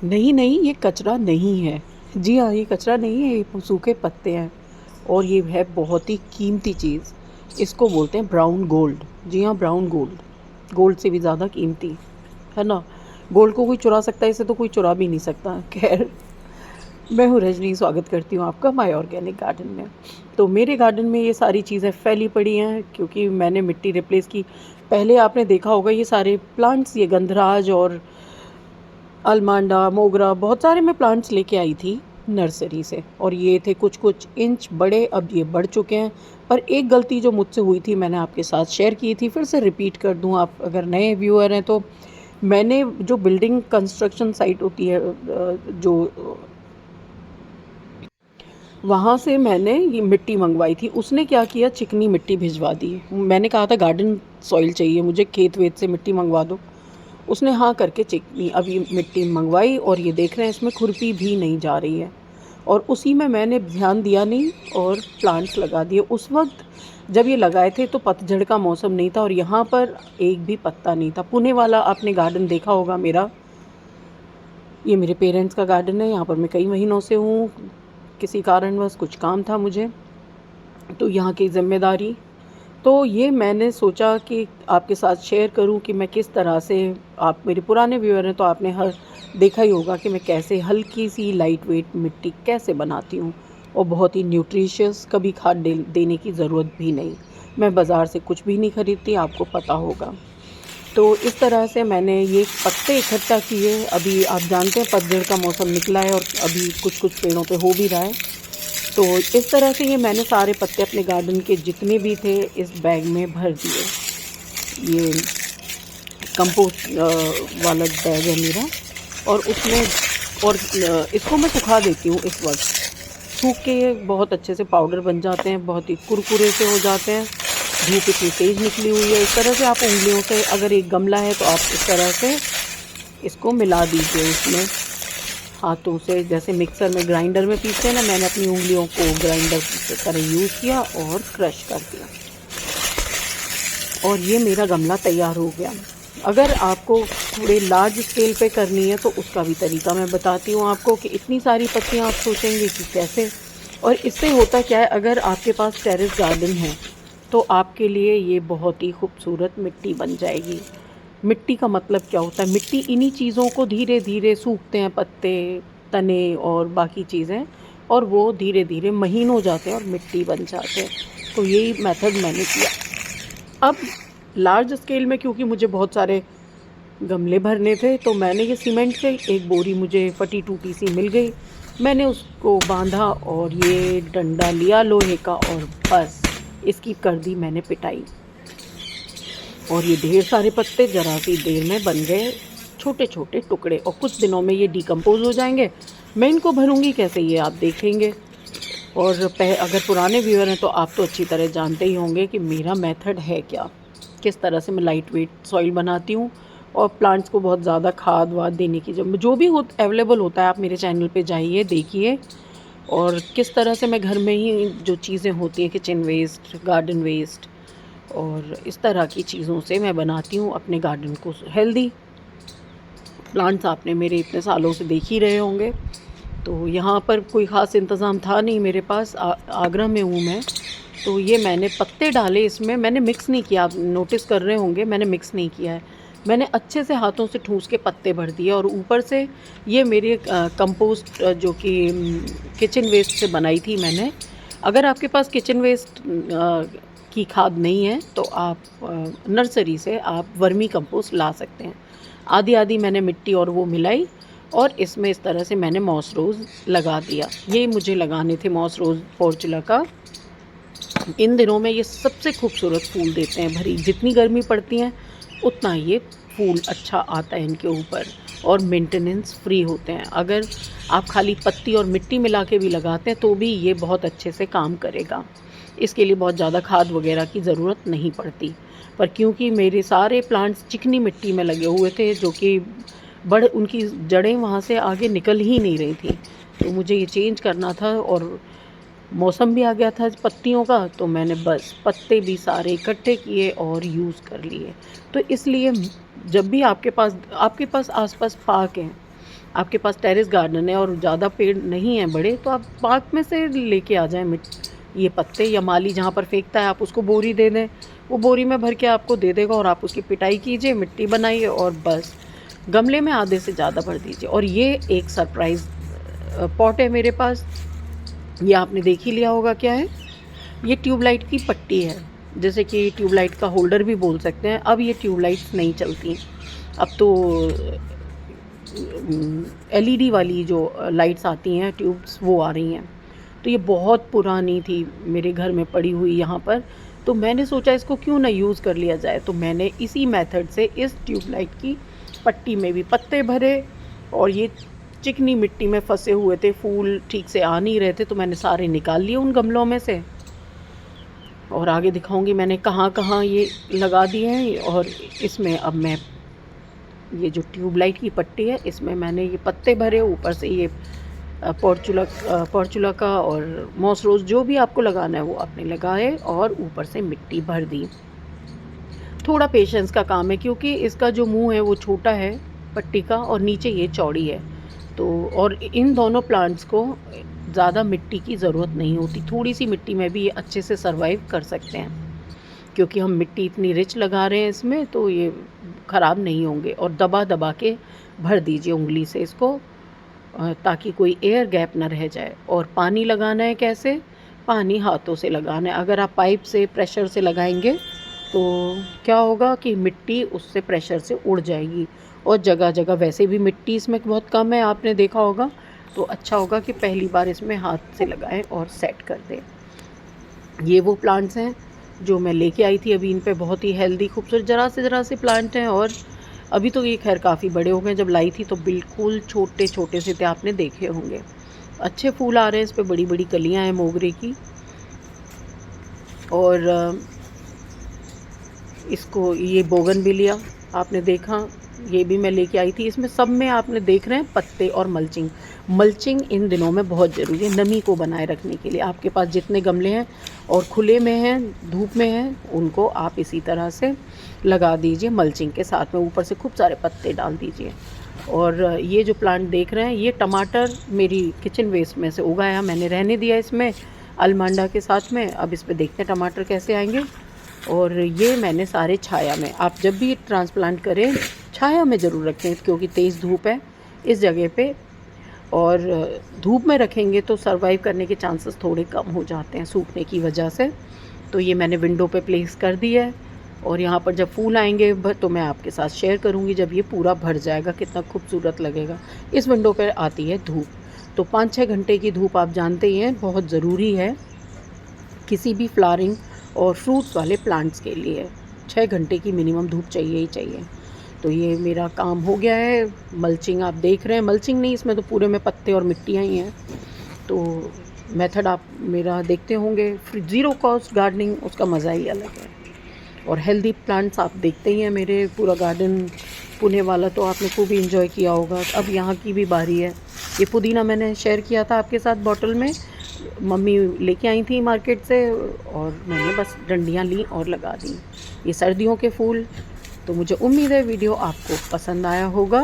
नहीं नहीं, ये कचरा नहीं है। जी हाँ, ये कचरा नहीं है, ये सूखे पत्ते हैं। और ये है बहुत ही कीमती चीज़। इसको बोलते हैं ब्राउन गोल्ड। जी हाँ, ब्राउन गोल्ड। गोल्ड से भी ज़्यादा कीमती, है ना। गोल्ड को कोई चुरा सकता है, इसे तो कोई चुरा भी नहीं सकता। खैर, मैं हूँ रजनी, स्वागत करती हूँ आपका माय ऑर्गेनिक गार्डन में। तो मेरे गार्डन में ये सारी चीज़ें फैली पड़ी हैं क्योंकि मैंने मिट्टी रिप्लेस की। पहले आपने देखा होगा ये सारे प्लांट्स, ये गंधराज और अलमांडा, मोगरा, बहुत सारे मैं प्लांट्स लेके आई थी नर्सरी से, और ये थे कुछ कुछ इंच बड़े, अब ये बढ़ चुके हैं। पर एक गलती जो मुझसे हुई थी मैंने आपके साथ शेयर की थी, फिर से रिपीट कर दूँ, आप अगर नए व्यूअर हैं तो। मैंने जो बिल्डिंग कंस्ट्रक्शन साइट होती है, जो वहाँ से मैंने ये मिट्टी मंगवाई थी। उसने क्या किया, चिकनी मिट्टी भिजवा दी। मैंने कहा था गार्डन सॉइल चाहिए मुझे, खेत वेत से मिट्टी मंगवा दो। उसने हाँ करके चिकनी अब ये मिट्टी मंगवाई, और ये देख रहे हैं इसमें खुरपी भी नहीं जा रही है। और उसी में मैंने ध्यान दिया नहीं और प्लांट्स लगा दिए। उस वक्त जब ये लगाए थे तो पतझड़ का मौसम नहीं था और यहाँ पर एक भी पत्ता नहीं था। पुणे वाला आपने गार्डन देखा होगा मेरा, ये मेरे पेरेंट्स का गार्डन है। यहाँ पर मैं कई महीनों से हूँ, किसी कारणवश कुछ काम था मुझे, तो यहाँ की ज़िम्मेदारी। तो ये मैंने सोचा कि आपके साथ शेयर करूं कि मैं किस तरह से, आप मेरे पुराने व्यूअर हैं तो आपने हर देखा ही होगा कि मैं कैसे हल्की सी लाइट वेट मिट्टी कैसे बनाती हूँ, और बहुत ही न्यूट्रिशियस, कभी खाद देने की ज़रूरत भी नहीं। मैं बाज़ार से कुछ भी नहीं खरीदती, आपको पता होगा। तो इस तरह से मैंने ये पत्ते इकट्ठा किए। अभी आप जानते हैं पतझड़ का मौसम निकला है और अभी कुछ कुछ पेड़ों पे हो भी रहा है। तो इस तरह से ये मैंने सारे पत्ते अपने गार्डन के जितने भी थे इस बैग में भर दिए। ये कंपोस्ट वाला बैग है मेरा, और उसमें, और इसको मैं सुखा देती हूँ इस वक्त। सूख के ये बहुत अच्छे से पाउडर बन जाते हैं, बहुत ही कुरकुरे से हो जाते हैं। धूप इतनी तेज़ निकली हुई है, इस तरह से आप उंगलियों से, अगर एक गमला है तो आप इस तरह से इसको मिला दीजिए उसमें हाथों से, जैसे मिक्सर में ग्राइंडर में पीसते हैं ना, मैंने अपनी उंगलियों को ग्राइंडर की तरह यूज़ किया और क्रश कर दिया, और ये मेरा गमला तैयार हो गया। अगर आपको थोड़े लार्ज स्केल पे करनी है तो उसका भी तरीका मैं बताती हूँ आपको, कि इतनी सारी पत्तियाँ आप सोचेंगे कि कैसे। और इससे होता क्या है, अगर आपके पास टेरेस गार्डन है तो आपके लिए ये बहुत ही खूबसूरत मिट्टी बन जाएगी। मिट्टी का मतलब क्या होता है, मिट्टी इन्हीं चीज़ों को धीरे धीरे सूखते हैं, पत्ते, तने और बाकी चीज़ें, और वो धीरे धीरे महीन हो जाते हैं और मिट्टी बन जाते हैं। तो यही मेथड मैंने किया। अब लार्ज स्केल में क्योंकि मुझे बहुत सारे गमले भरने थे, तो मैंने ये सीमेंट से एक बोरी मुझे फटी टूटी सी मिल गई। मैंने उसको बांधा और ये डंडा लिया लोहे का, और बस इसकी कर दी मैंने पिटाई, और ये ढेर सारे पत्ते ज़रा सी देर में बन गए छोटे छोटे टुकड़े, और कुछ दिनों में ये डिकम्पोज हो जाएंगे। मैं इनको भरूंगी कैसे ये आप देखेंगे। और अगर पुराने व्यूअर हैं तो आप तो अच्छी तरह जानते ही होंगे कि मेरा मेथड है क्या, किस तरह से मैं लाइट वेट सॉइल बनाती हूँ, और प्लांट्स को बहुत ज़्यादा खाद वाद देने की जब जो भी अवेलेबल होता है, आप मेरे चैनल पे जाइए देखिए। और किस तरह से मैं घर में ही जो चीज़ें होती हैं, किचन वेस्ट, गार्डन वेस्ट और इस तरह की चीज़ों से मैं बनाती हूँ अपने गार्डन को हेल्दी। प्लांट्स आपने मेरे इतने सालों से देख ही रहे होंगे। तो यहाँ पर कोई ख़ास इंतज़ाम था नहीं मेरे पास, आगरा में हूँ मैं। तो ये मैंने पत्ते डाले इसमें, मैंने मिक्स नहीं किया, आप नोटिस कर रहे होंगे मैंने मिक्स नहीं किया है। मैंने अच्छे से हाथों से ठूस के पत्ते भर दिए, और ऊपर से ये मेरे कंपोस्ट जो कि किचन वेस्ट से बनाई थी मैंने। अगर आपके पास किचन वेस्ट की खाद नहीं है तो आप नर्सरी से आप वर्मी कंपोस्ट ला सकते हैं। आधी आधी मैंने मिट्टी और वो मिलाई, और इसमें इस तरह से मैंने मॉस रोज़ लगा दिया। ये मुझे लगाने थे मॉस रोज़ पोर्चुला का। इन दिनों में ये सबसे खूबसूरत फूल देते हैं, भरी जितनी गर्मी पड़ती है उतना ये फूल अच्छा आता है इनके ऊपर, और मेंटेनेंस फ्री होते हैं। अगर आप खाली पत्ती और मिट्टी मिला के भी लगाते हैं तो भी ये बहुत अच्छे से काम करेगा। इसके लिए बहुत ज़्यादा खाद वगैरह की ज़रूरत नहीं पड़ती। पर क्योंकि मेरे सारे प्लांट्स चिकनी मिट्टी में लगे हुए थे, जो कि उनकी जड़ें वहाँ से आगे निकल ही नहीं रही थी, तो मुझे ये चेंज करना था, और मौसम भी आ गया था पत्तियों का, तो मैंने बस पत्ते भी सारे इकट्ठे किए और यूज़ कर लिए। तो इसलिए जब भी आपके पास आसपास पार्क हैं आपके पास टेरेस गार्डन है और ज़्यादा पेड़ नहीं हैं बड़े, तो आप पार्क में से लेके आ जाएँ ये पत्ते, या माली जहाँ पर फेंकता है आप उसको बोरी दे दें, वो बोरी में भर के आपको दे देगा और आप उसकी पिटाई कीजिए, मिट्टी बनाइए और बस गमले में आधे से ज़्यादा भर दीजिए। और ये एक सरप्राइज़ पॉट है मेरे पास, ये आपने देख ही लिया होगा क्या है। ये ट्यूबलाइट की पट्टी है, जैसे कि ट्यूबलाइट का होल्डर भी बोल सकते हैं। अब ये ट्यूबलाइट्स नहीं चलती, अब तो एलईडी वाली जो लाइट्स आती हैं ट्यूब्स, वो आ रही हैं। तो ये बहुत पुरानी थी मेरे घर में पड़ी हुई यहाँ पर, तो मैंने सोचा इसको क्यों ना यूज़ कर लिया जाए। तो मैंने इसी मेथड से इस ट्यूबलाइट की पट्टी में भी पत्ते भरे, और ये चिकनी मिट्टी में फंसे हुए थे, फूल ठीक से आ नहीं रहे थे, तो मैंने सारे निकाल लिए उन गमलों में से। और आगे दिखाऊंगी मैंने कहाँ कहाँ ये लगा दिए हैं। और इसमें अब मैं ये जो ट्यूबलाइट की पट्टी है, इसमें मैंने ये पत्ते भरे, ऊपर से ये पॉर्चुला का और मॉस रोज़ जो भी आपको लगाना है वो आपने लगाए, और ऊपर से मिट्टी भर दी। थोड़ा पेशेंस का काम है, क्योंकि इसका जो मुंह है वो छोटा है पट्टी का, और नीचे ये चौड़ी है। तो और इन दोनों प्लांट्स को ज़्यादा मिट्टी की ज़रूरत नहीं होती, थोड़ी सी मिट्टी में भी ये अच्छे से सर्वाइव कर सकते हैं, क्योंकि हम मिट्टी इतनी रिच लगा रहे हैं इसमें, तो ये ख़राब नहीं होंगे। और दबा दबा के भर दीजिए उंगली से इसको, ताकि कोई एयर गैप ना रह जाए। और पानी लगाना है कैसे, पानी हाथों से लगाना है। अगर आप पाइप से प्रेशर से लगाएंगे तो क्या होगा कि मिट्टी उससे प्रेशर से उड़ जाएगी, और जगह जगह वैसे भी मिट्टी इसमें बहुत कम है, आपने देखा होगा। तो अच्छा होगा कि पहली बार इसमें हाथ से लगाएं और सेट कर दें। ये वो प्लांट्स हैं जो मैं लेके आई थी अभी, इन पे बहुत ही हेल्दी खूबसूरत ज़रा से प्लांट हैं। और अभी तो ये खैर काफ़ी बड़े हो गए, जब लाई थी तो बिल्कुल छोटे छोटे से थे, आपने देखे होंगे। अच्छे फूल आ रहे हैं, इस पर बड़ी बड़ी कलियां हैं मोगरे की। और इसको ये बोगनविलिया आपने देखा, ये भी मैं लेके आई थी। इसमें सब में आपने देख रहे हैं पत्ते और मल्चिंग इन दिनों में बहुत ज़रूरी है नमी को बनाए रखने के लिए। आपके पास जितने गमले हैं और खुले में हैं, धूप में हैं, उनको आप इसी तरह से लगा दीजिए मल्चिंग के साथ में, ऊपर से खूब सारे पत्ते डाल दीजिए। और ये जो प्लांट देख रहे हैं, ये टमाटर मेरी किचन वेस्ट में से उगाया, मैंने रहने दिया इसमें अलमांडा के साथ में। अब इस पर देखते हैं टमाटर कैसे आएंगे। और ये मैंने सारे छाया में, आप जब भी ट्रांसप्लांट करें छाया में ज़रूर रखें, क्योंकि तेज़ धूप है इस जगह पे, और धूप में रखेंगे तो सरवाइव करने के चांसेस थोड़े कम हो जाते हैं सूखने की वजह से। तो ये मैंने विंडो पे प्लेस कर दिया है, और यहाँ पर जब फूल आएंगे तो मैं आपके साथ शेयर करूँगी, जब ये पूरा भर जाएगा कितना खूबसूरत लगेगा। इस विंडो पर आती है धूप, तो 5-6 घंटे की धूप आप जानते ही हैं बहुत ज़रूरी है किसी भी फ्लावरिंग और फ्रूट्स वाले प्लांट्स के लिए। 6 घंटे की मिनिमम धूप चाहिए ही चाहिए। तो ये मेरा काम हो गया है। मल्चिंग आप देख रहे हैं, मल्चिंग नहीं, इसमें तो पूरे में पत्ते और मिट्टियाँ ही हैं। तो मेथड आप मेरा देखते होंगे, ज़ीरो कॉस्ट गार्डनिंग, उसका मज़ा ही अलग है। और हेल्दी प्लांट्स आप देखते ही हैं, मेरे पूरा गार्डन पुणे वाला तो आपने खूब इंजॉय किया होगा। अब यहाँ की भी बारी है। ये पुदीना मैंने शेयर किया था आपके साथ बॉटल में, मम्मी लेके आई थी मार्केट से, और मैंने बस डंडियाँ ली और लगा दी। ये सर्दियों के फूल। तो मुझे उम्मीद है वीडियो आपको पसंद आया होगा।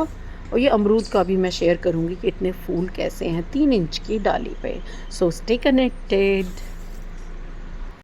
और ये अमरूद का भी मैं शेयर करूँगी कि इतने फूल कैसे हैं 3 इंच की डाली पे। So stay connected.